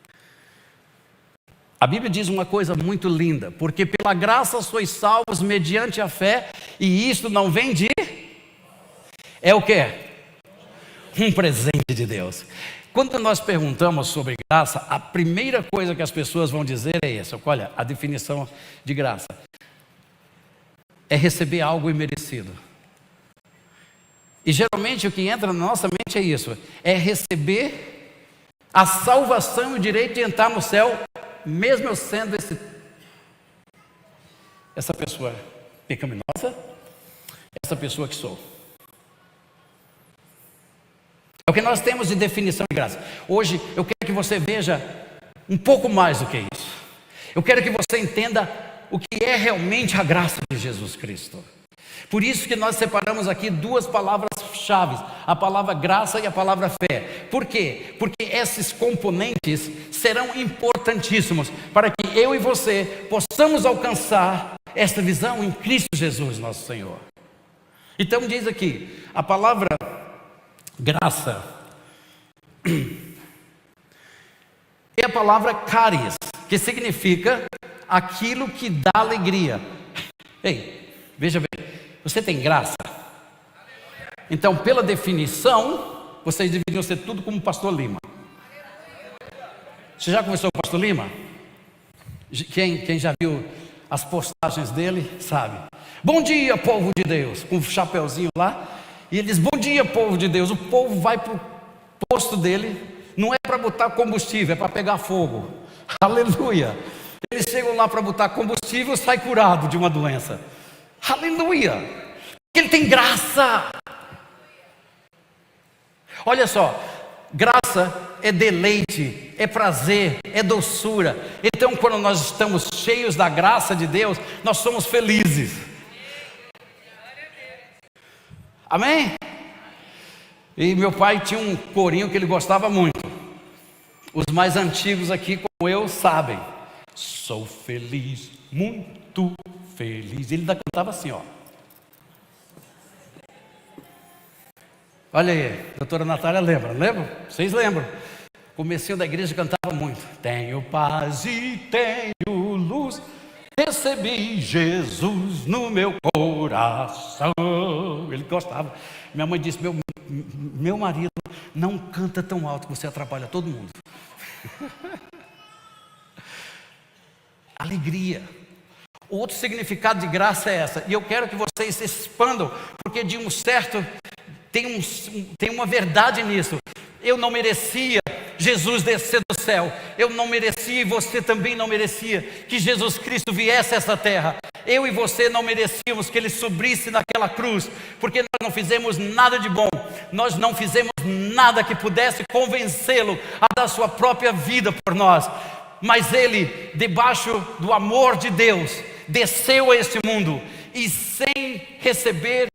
A Bíblia diz uma coisa muito linda: porque pela graça sois salvos mediante a fé, e isto não vem de... É o quê? Um presente de Deus. Quando nós perguntamos sobre graça, a primeira coisa que as pessoas vão dizer é essa. Olha, a definição de graça é receber algo imerecido. E geralmente o que entra na nossa mente é isso: é receber a salvação e o direito de entrar no céu, mesmo eu sendo essa pessoa pecaminosa, essa pessoa que sou. É o que nós temos de definição de graça. Hoje eu quero que você veja um pouco mais do que isso. Eu quero que você entenda o que é realmente a graça de Jesus Cristo. Por isso que nós separamos aqui duas palavras-chave, a palavra graça e a palavra fé. Por quê? Porque esses componentes serão importantíssimos para que eu e você possamos alcançar esta visão em Cristo Jesus, nosso Senhor. Então diz aqui, a palavra graça é a palavra charis, que significa aquilo que dá alegria. Ei, veja bem, você tem graça? Então, pela definição, vocês deveriam ser tudo como o pastor Lima. Você já conversou com o pastor Lima? Quem já viu as postagens dele, sabe. Bom dia, povo de Deus, com um chapeuzinho lá. E ele diz, bom dia, povo de Deus. O povo vai para o posto dele, não é para botar combustível, é para pegar fogo. Aleluia. Eles chegam lá para botar combustível e sai curado de uma doença. Aleluia. Porque ele tem graça. Olha só, graça é deleite, é prazer, é doçura. Então, quando nós estamos cheios da graça de Deus, nós somos felizes. Amém? E meu pai tinha um corinho que ele gostava muito. Os mais antigos aqui, como eu, sabem. Sou feliz, muito feliz. Ele ainda cantava assim, ó. Olha aí, a doutora Natália lembra, não lembra? Vocês lembram? O comecinho da igreja cantava muito. Tenho paz e tenho luz, recebi Jesus no meu coração. Ele gostava. Minha mãe disse, meu marido não canta tão alto que você atrapalha todo mundo. Alegria. Outro significado de graça é essa. E eu quero que vocês expandam, porque de um certo... Tem uma verdade nisso. Eu não merecia Jesus descer do céu. Eu não merecia e você também não merecia que Jesus Cristo viesse a essa terra. Eu e você não merecíamos que Ele subisse naquela cruz, porque nós não fizemos nada de bom. Nós não fizemos nada que pudesse convencê-lo a dar sua própria vida por nós. Mas Ele, debaixo do amor de Deus, desceu a este mundo e sem receber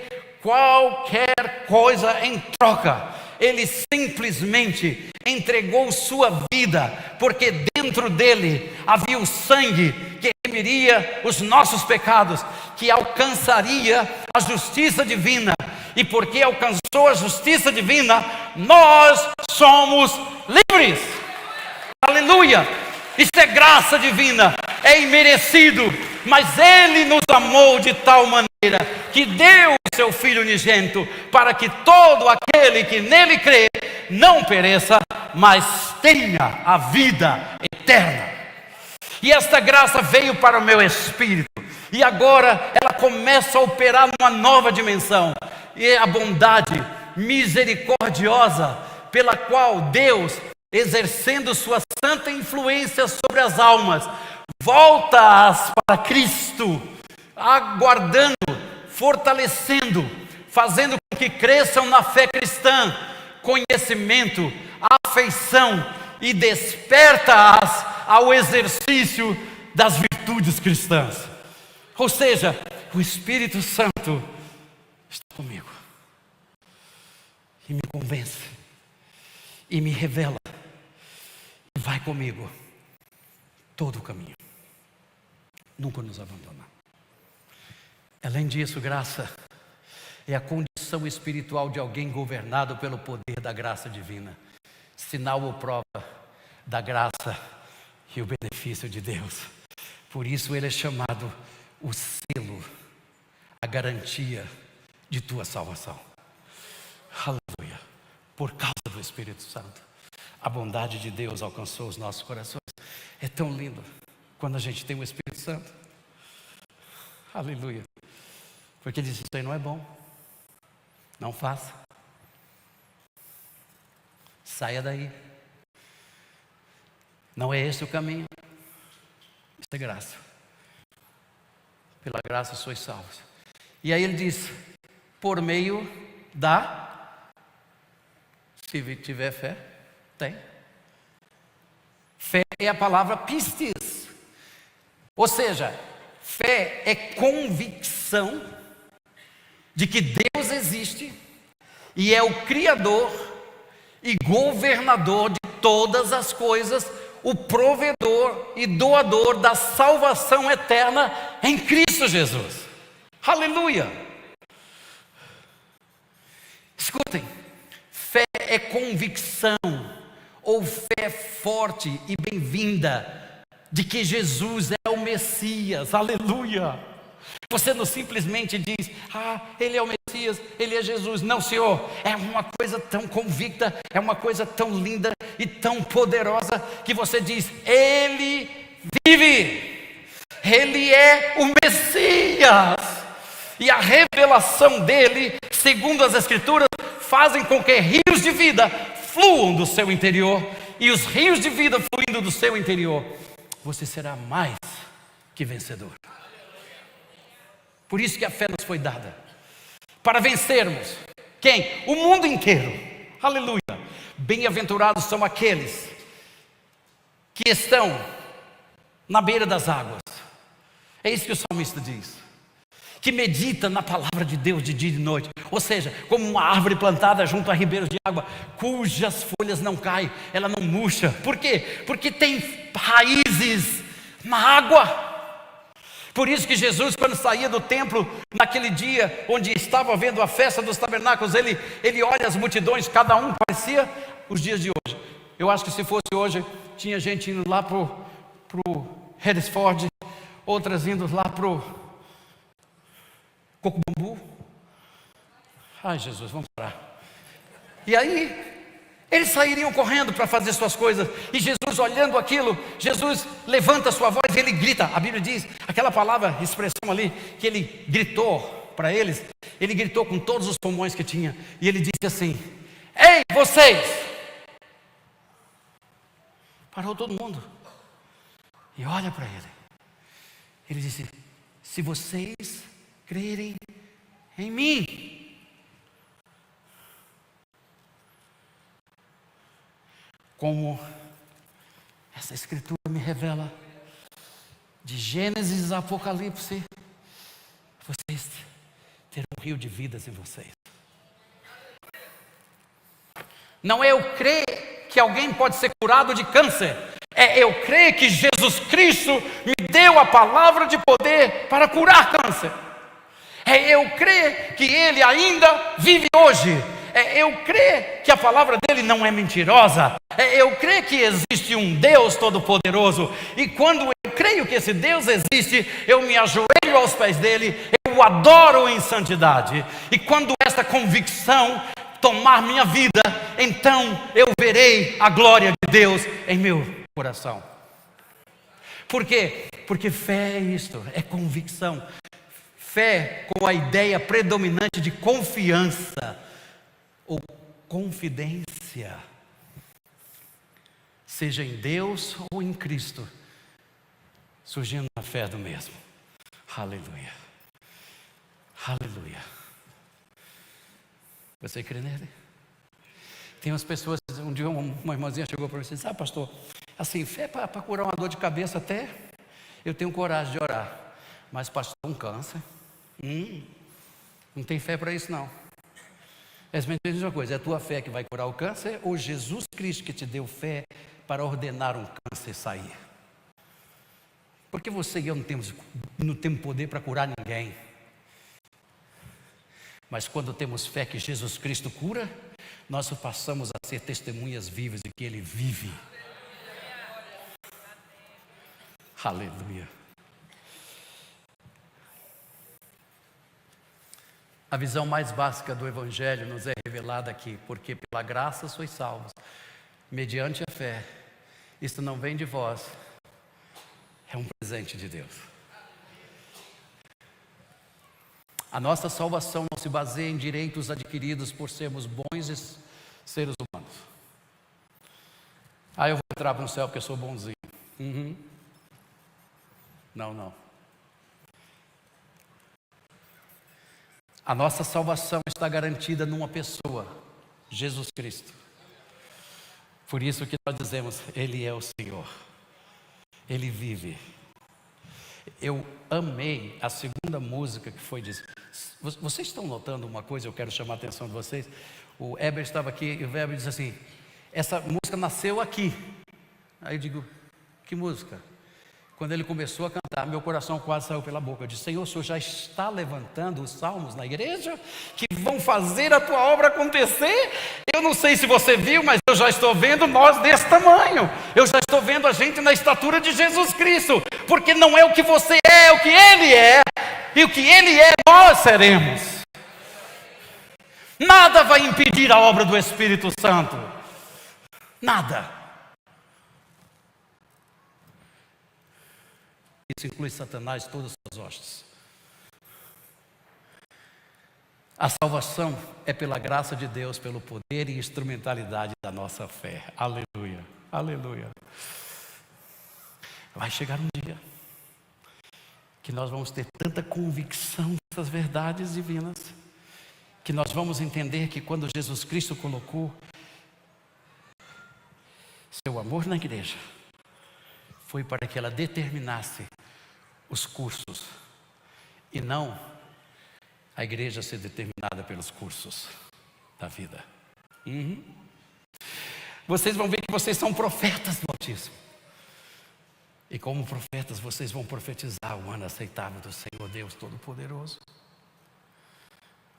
qualquer coisa em troca, Ele simplesmente entregou sua vida, porque dentro dele havia o sangue que remiria os nossos pecados, que alcançaria a justiça divina, e porque alcançou a justiça divina, nós somos livres. Aleluia! Isso é graça divina, é imerecido, mas Ele nos amou de tal maneira que deu o seu Filho unigênito, para que todo aquele que nele crê não pereça, mas tenha a vida eterna. E esta graça veio para o meu espírito, e agora ela começa a operar numa nova dimensão, e é a bondade misericordiosa pela qual Deus, exercendo sua santa influência sobre as almas, volta-as para Cristo, aguardando, fortalecendo, fazendo com que cresçam na fé cristã, conhecimento, afeição, e desperta-as ao exercício das virtudes cristãs. Ou seja, o Espírito Santo está comigo e me convence e me revela e vai comigo todo o caminho, nunca nos abandona. Além disso, graça é a condição espiritual de alguém governado pelo poder da graça divina, sinal ou prova da graça e o benefício de Deus. Por isso ele é chamado o selo, a garantia de tua salvação. Aleluia. Por causa do Espírito Santo, a bondade de Deus alcançou os nossos corações. É tão lindo quando a gente tem o Espírito Santo. Aleluia. Porque ele diz, isso aí não é bom, não faça, saia daí, não é esse o caminho. Isso é graça. Pela graça sois salvos. E aí ele diz, por meio da, se tiver fé, tem. Fé é a palavra pistis, ou seja, fé é convicção de que Deus existe e é o Criador e governador de todas as coisas, o provedor e doador da salvação eterna em Cristo Jesus. Aleluia! Escutem, fé é convicção ou fé forte e bem-vinda de que Jesus é o Messias. Aleluia! Você não simplesmente diz, Ele é o Messias, Ele é Jesus. Não, Senhor, é uma coisa tão convicta, é uma coisa tão linda e tão poderosa, que você diz, Ele vive. Ele é o Messias. E a revelação dele, segundo as Escrituras, fazem com que rios de vida fluam do seu interior. E os rios de vida fluindo do seu interior, você será mais que vencedor. Por isso que a fé nos foi dada, para vencermos quem? O mundo inteiro. Aleluia. Bem-aventurados são aqueles que estão na beira das águas. É isso que o salmista diz, que medita na palavra de Deus de dia e de noite. Ou seja, como uma árvore plantada junto a ribeiros de água, cujas folhas não caem, ela não murcha. Por quê? Porque tem raízes na água. Por isso que Jesus, quando saía do templo, naquele dia onde estava havendo a festa dos tabernáculos, ele olha as multidões, cada um parecia os dias de hoje. Eu acho que se fosse hoje, tinha gente indo lá para o Hedgesford, outras indo lá para o Cocobambu. Ai, Jesus, vamos parar. E aí, eles sairiam correndo para fazer suas coisas. E Jesus, olhando aquilo, Jesus levanta a sua voz e ele grita. A Bíblia diz, aquela palavra, expressão ali, que ele gritou para eles. Ele gritou com todos os pulmões que tinha. E ele disse assim: ei, vocês! Parou todo mundo. E olha para ele. Ele disse: se vocês crerem em mim, como essa escritura me revela, de Gênesis a Apocalipse, vocês terão um rio de vidas em vocês. Não é eu crer que alguém pode ser curado de câncer, é eu crer que Jesus Cristo me deu a palavra de poder para curar câncer. É eu crer que Ele ainda vive hoje. É eu crer que a palavra dele não é mentirosa. É eu crer que existe um Deus todo-poderoso. E quando eu creio que esse Deus existe, eu me ajoelho aos pés dele, eu o adoro em santidade. E quando esta convicção tomar minha vida, então eu verei a glória de Deus em meu coração. Por quê? Porque fé é isto, é convicção. Fé com a ideia predominante de confiança ou confidência, seja em Deus ou em Cristo, surgindo na fé do mesmo. Aleluia, aleluia. Você crê nele? Tem umas pessoas, um dia uma irmãzinha chegou para mim e disse: ah, pastor, assim, fé para curar uma dor de cabeça até eu tenho coragem de orar, mas pastor, um câncer, não tem fé para isso não. Mas me diz uma coisa: é a tua fé que vai curar o câncer ou Jesus Cristo que te deu fé para ordenar um câncer sair? Porque você e eu não temos poder para curar ninguém. Mas quando temos fé que Jesus Cristo cura, nós passamos a ser testemunhas vivas de que Ele vive. Aleluia. A visão mais básica do Evangelho nos é revelada aqui, porque pela graça sois salvos, mediante a fé. Isto não vem de vós, é um presente de Deus. A nossa salvação não se baseia em direitos adquiridos por sermos bons seres humanos. Eu vou entrar para o céu porque eu sou bonzinho. Não. A nossa salvação está garantida numa pessoa, Jesus Cristo. Por isso que nós dizemos: Ele é o Senhor, Ele vive. Eu amei a segunda música que foi disso. Vocês estão notando uma coisa? Eu quero chamar a atenção de vocês. O Heber estava aqui e o Heber disse assim: essa música nasceu aqui. Aí eu digo: que música? Quando ele começou a cantar, meu coração quase saiu pela boca. Eu disse: Senhor, o Senhor já está levantando os salmos na igreja que vão fazer a tua obra acontecer? Eu não sei se você viu, mas eu já estou vendo nós desse tamanho. Eu já estou vendo a gente na estatura de Jesus Cristo. Porque não é o que você é o que Ele é. E o que Ele é, nós seremos. Nada vai impedir a obra do Espírito Santo. Nada. Isso inclui Satanás e todas as suas hostes. A salvação é pela graça de Deus, pelo poder e instrumentalidade da nossa fé. Aleluia, aleluia. Vai chegar um dia que nós vamos ter tanta convicção dessas verdades divinas, que nós vamos entender que quando Jesus Cristo colocou seu amor na igreja, foi para que ela determinasse os cursos e não a igreja ser determinada pelos cursos da vida. Vocês vão ver que vocês são profetas do Altíssimo. E como profetas vocês vão profetizar o ano aceitável do Senhor Deus Todo-Poderoso.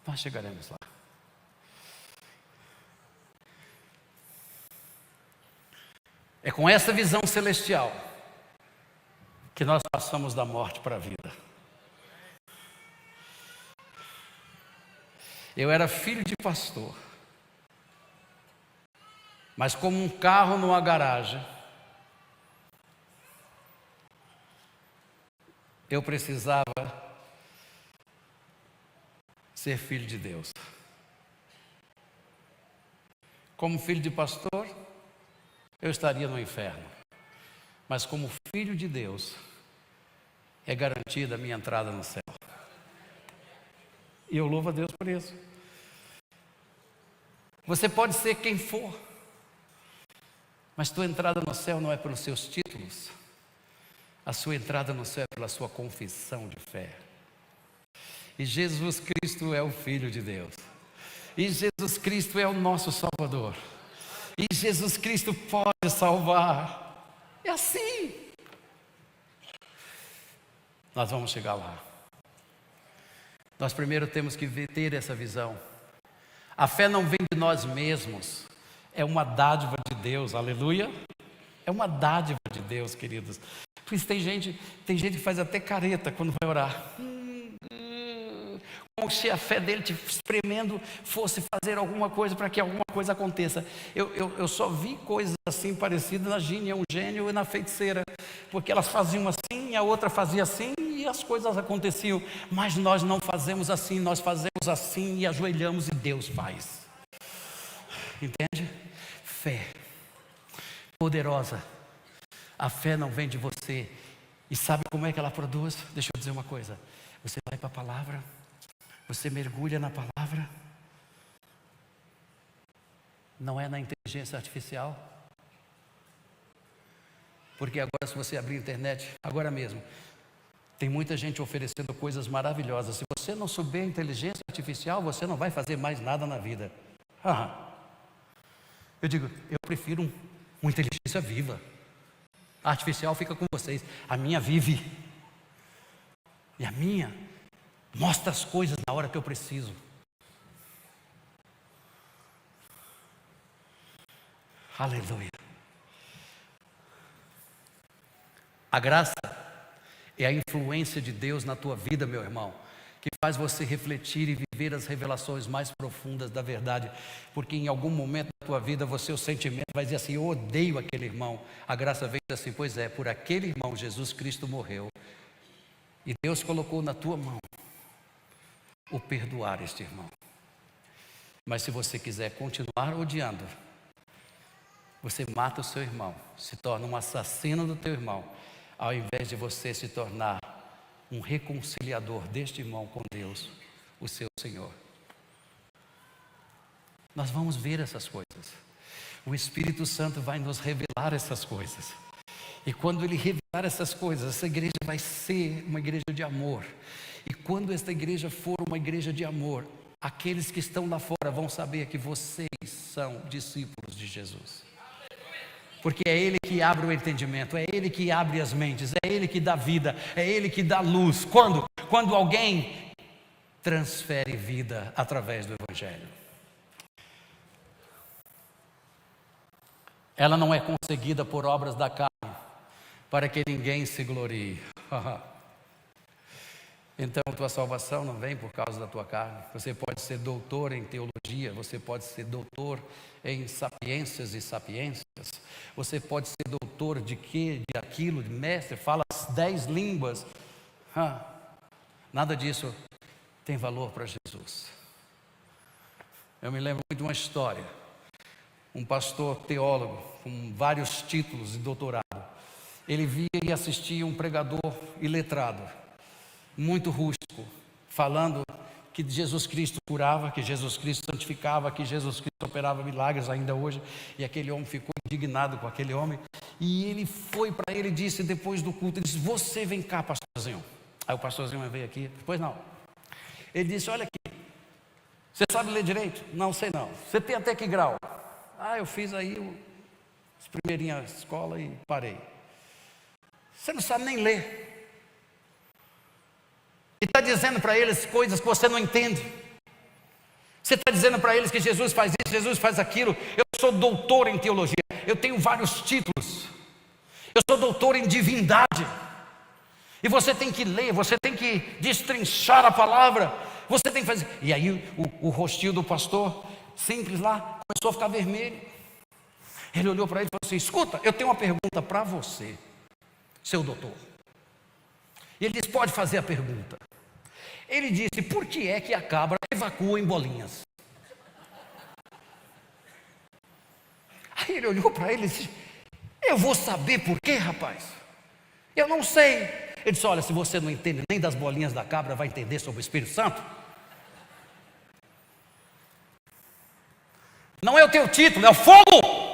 Nós chegaremos lá. É com essa visão celestial que nós passamos da morte para a vida. Eu era filho de pastor, mas como um carro numa garagem, eu precisava ser filho de Deus. Como filho de pastor, eu estaria no inferno. Mas como filho de Deus, é garantida a minha entrada no céu. E eu louvo a Deus por isso. Você pode ser quem for, mas tua entrada no céu não é pelos seus títulos. A sua entrada no céu é pela sua confissão de fé. E Jesus Cristo é o Filho de Deus. E Jesus Cristo é o nosso Salvador. E Jesus Cristo pode salvar. É assim. Nós vamos chegar lá. Nós primeiro temos que ter essa visão. A fé não vem de nós mesmos. É uma dádiva de Deus, aleluia. É uma dádiva de Deus, queridos. Por isso tem gente que faz até careta quando vai orar. Como se a fé dele te espremendo fosse fazer alguma coisa para que alguma coisa aconteça. Eu só vi coisas assim parecidas na Gínia, um gênio e na feiticeira. Porque elas faziam assim, a outra fazia assim e as coisas aconteciam. Mas nós não fazemos assim, nós fazemos assim e ajoelhamos e Deus faz. Entende? Fé poderosa. A fé não vem de você. E sabe como é que ela produz? Deixa eu dizer uma coisa. Você vai para a palavra, você mergulha na palavra. Não é na inteligência artificial. Porque agora, se você abrir a internet, agora mesmo, tem muita gente oferecendo coisas maravilhosas. Se você não souber inteligência artificial, você não vai fazer mais nada na vida. Eu digo, eu prefiro uma inteligência viva. A artificial fica com vocês. A minha vive. E a minha mostra as coisas na hora que eu preciso. Aleluia. A graça é a influência de Deus na tua vida, meu irmão, que faz você refletir e viver as revelações mais profundas da verdade, porque em algum momento da tua vida, o sentimento vai dizer assim, eu odeio aquele irmão. A graça vem assim, pois é, por aquele irmão Jesus Cristo morreu, e Deus colocou na tua mão o perdoar este irmão. Mas se você quiser continuar odiando, você mata o seu irmão, se torna um assassino do teu irmão, ao invés de você se tornar um reconciliador deste irmão com Deus, o seu Senhor. Nós vamos ver essas coisas. O Espírito Santo vai nos revelar essas coisas. E quando Ele revelar essas coisas, essa igreja vai ser uma igreja de amor. E quando esta igreja for uma igreja de amor, aqueles que estão lá fora vão saber que vocês são discípulos de Jesus. Porque é Ele que abre o entendimento, é Ele que abre as mentes, é Ele que dá vida, é Ele que dá luz. Quando? Quando alguém transfere vida através do Evangelho. Ela não é conseguida por obras da carne, para que ninguém se glorie. Então, tua salvação não vem por causa da tua carne. Você pode ser doutor em teologia, você pode ser doutor em sapiências e sapiências, você pode ser doutor de quê, de aquilo, de mestre, fala 10 línguas. Nada disso tem valor para Jesus. Eu me lembro muito de uma história. Um pastor teólogo com vários títulos de doutorado. Ele via e assistia um pregador iletrado, muito rústico, falando que Jesus Cristo curava, que Jesus Cristo santificava, que Jesus Cristo operava milagres ainda hoje. E aquele homem ficou indignado com aquele homem. E ele foi para ele e disse, depois do culto, ele disse: você vem cá, pastorzinho. Aí o pastorzinho veio aqui. Pois não. Ele disse: olha aqui, você sabe ler direito? Não, sei não. Você tem até que grau? Eu fiz aí as primeirinhas escola e parei. Você não sabe nem ler. E está dizendo para eles coisas que você não entende. Você está dizendo para eles que Jesus faz isso, Jesus faz aquilo. Eu sou doutor em teologia, eu tenho vários títulos, eu sou doutor em divindade. E você tem que ler, você tem que destrinchar a palavra, você tem que fazer. E aí o rostinho do pastor, simples lá, começou a ficar vermelho. Ele olhou para ele e falou assim: escuta, eu tenho uma pergunta para você, seu doutor. E ele disse: pode fazer a pergunta. Ele disse: por que é que a cabra evacua em bolinhas? Aí ele olhou para ele e disse: eu vou saber por quê, rapaz? Eu não sei. Ele disse: olha, se você não entende nem das bolinhas da cabra, vai entender sobre o Espírito Santo? Não é o teu título, é o fogo.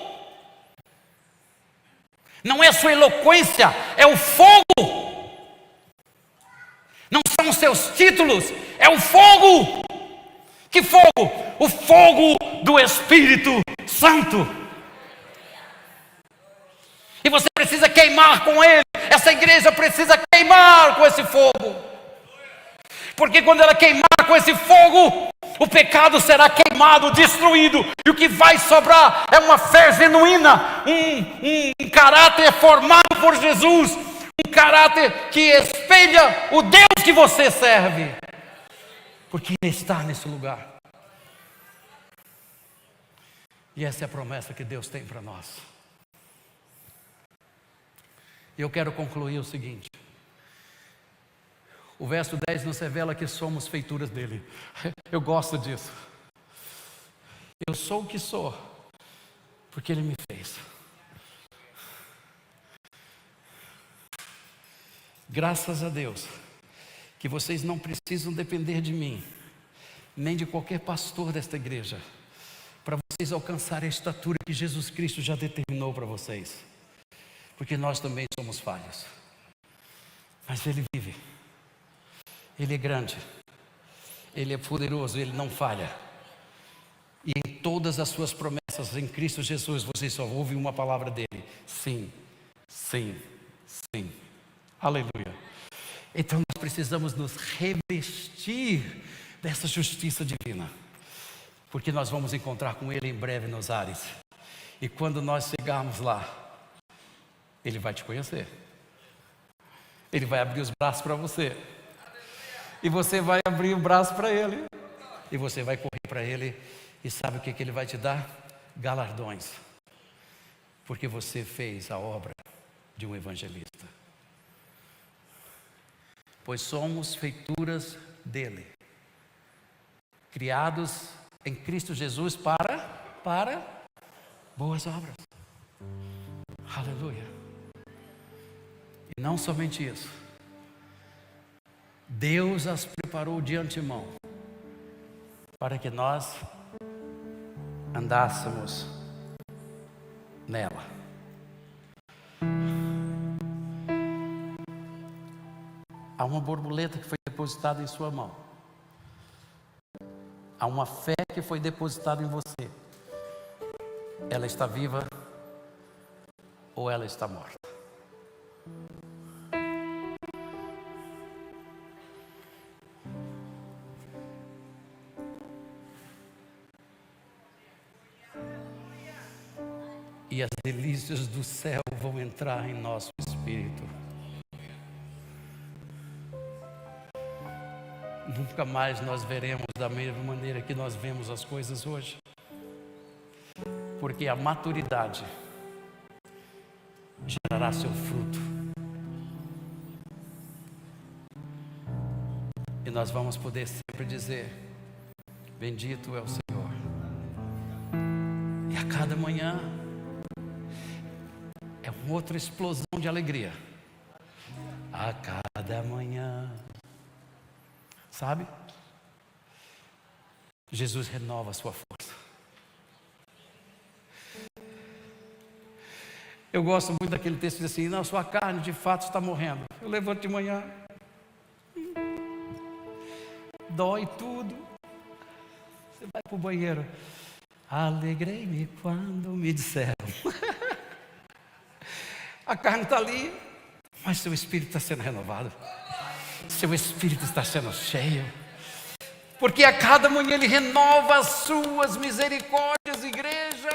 Não é a sua eloquência, é o fogo. Não são os seus títulos, é o fogo. Que fogo? O fogo do Espírito Santo. E você precisa queimar com ele. Essa igreja precisa queimar com esse fogo. Porque quando ela queimar com esse fogo, o pecado será queimado, destruído. E o que vai sobrar é uma fé genuína, um caráter formado por Jesus, um caráter que espelha o Deus que você serve, porque Ele está nesse lugar. E essa é a promessa que Deus tem para nós. E eu quero concluir o seguinte: o verso 10 nos revela que somos feituras dele. Eu gosto disso. Eu sou o que sou, porque Ele me fez. Graças a Deus, que vocês não precisam depender de mim, nem de qualquer pastor desta igreja, para vocês alcançarem a estatura que Jesus Cristo já determinou para vocês. Porque nós também somos falhos. Mas Ele vive. Ele é grande, Ele é poderoso, Ele não falha. E em todas as suas promessas em Cristo Jesus, você só ouve uma palavra dele: sim, sim, sim. Aleluia. Então nós precisamos nos revestir dessa justiça divina, porque nós vamos encontrar com Ele em breve nos ares. E quando nós chegarmos lá, Ele vai te conhecer. Ele vai abrir os braços para você. E você vai abrir o braço para Ele. E você vai correr para Ele. E sabe o que Ele vai te dar? Galardões. Porque você fez a obra de um evangelista. Pois somos feituras dEle, criados em Cristo Jesus para boas obras. Aleluia. E não somente isso, Deus as preparou de antemão para que nós andássemos nela. Há uma borboleta que foi depositada em sua mão. Há uma fé que foi depositada em você. Ela está viva ou ela está morta? E as delícias do céu vão entrar em nosso espírito. Nunca mais nós veremos da mesma maneira que nós vemos as coisas hoje. Porque a maturidade gerará seu fruto. E nós vamos poder sempre dizer: bendito é o Senhor. E a cada manhã é uma outra explosão de alegria. A cada manhã, sabe? Jesus renova a sua força. Eu gosto muito daquele texto que diz assim: não, sua carne de fato está morrendo. Eu levanto de manhã, dói tudo. Você vai para o banheiro: alegrei-me quando me disseram. A carne está ali, mas seu espírito está sendo renovado. Seu espírito está sendo cheio. Porque a cada manhã Ele renova as suas misericórdias, igreja.